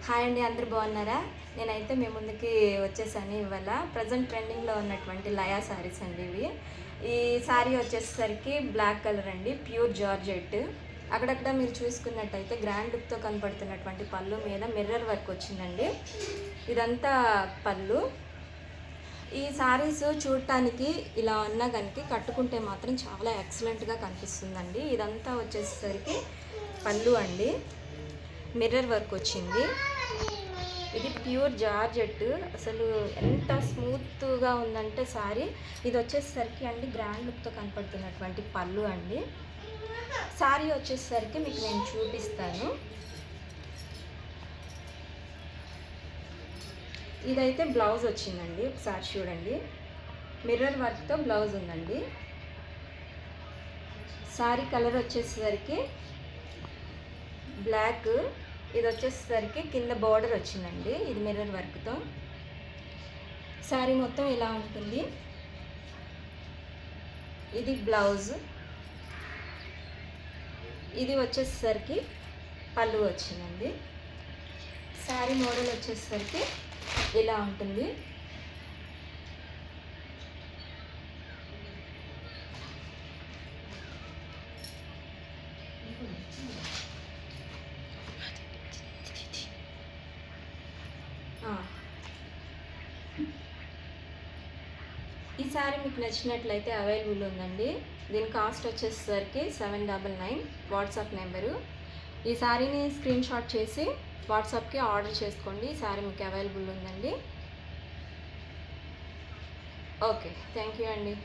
Hi అండి, అందరు బాగున్నారా? నేనైతే మీ ముందుకి వచ్చేసాను ఇవాళ. ప్రజెంట్ ట్రెండింగ్లో ఉన్నటువంటి లయా శారీస్ అండి ఇవి. ఈ శారీ వచ్చేసరికి బ్లాక్ కలర్ అండి, ప్యూర్ జార్జెట్. అక్కడక్కడ మీరు చూసుకున్నట్టయితే గ్రాండ్ లుక్తో కనపడుతున్నటువంటి పళ్ళు మీద మిర్రర్ వర్క్ వచ్చిందండి. ఇదంతా పళ్ళు. ఈ శారీస్ చూడటానికి ఇలా ఉన్నా కనుక కట్టుకుంటే మాత్రం చాలా ఎక్సలెంట్గా కనిపిస్తుందండి. ఇదంతా వచ్చేసరికి పళ్ళు అండి, మిర్రర్ వర్క్ వచ్చింది. ఇది ప్యూర్ జార్జెట్, అసలు ఎంత స్మూత్గా ఉందంటే శారీ. ఇది వచ్చేసరికి అండి గ్రాండ్ లుక్తో కనపడుతున్నటువంటి పళ్ళు అండి. శారీ వచ్చేసరికి మీకు నేను చూపిస్తాను. ఇదైతే బ్లౌజ్ వచ్చిందండి, ఒకసారి చూడండి. మిర్రర్ వర్క్తో బ్లౌజ్ ఉందండి. శారీ కలర్ వచ్చేసరికి బ్లాక్. ఇది వచ్చేసరికి కింద బార్డర్ వచ్చిందండి, ఇది మిర్రర్ వర్క్తో. శారీ మొత్తం ఇలా ఉంటుంది. ఇది బ్లౌజ్. ఇది వచ్చేసరికి పళ్ళు వచ్చిందండి. శారీ మోడల్ వచ్చేసరికి ఇలా ఉంటుంది. ఈ శారీ మీకు నచ్చినట్లయితే అవైలబుల్ ఉందండి. దీని కాస్ట్ వచ్చేసరికి 799 వాట్సాప్ నెంబరు. ఈ శారీని స్క్రీన్ షాట్ చేసి వాట్సాప్కి ఆర్డర్ చేసుకోండి. ఈ శారీ మీకు అవైలబుల్ ఉందండి. ఓకే, థ్యాంక్ యూ అండి.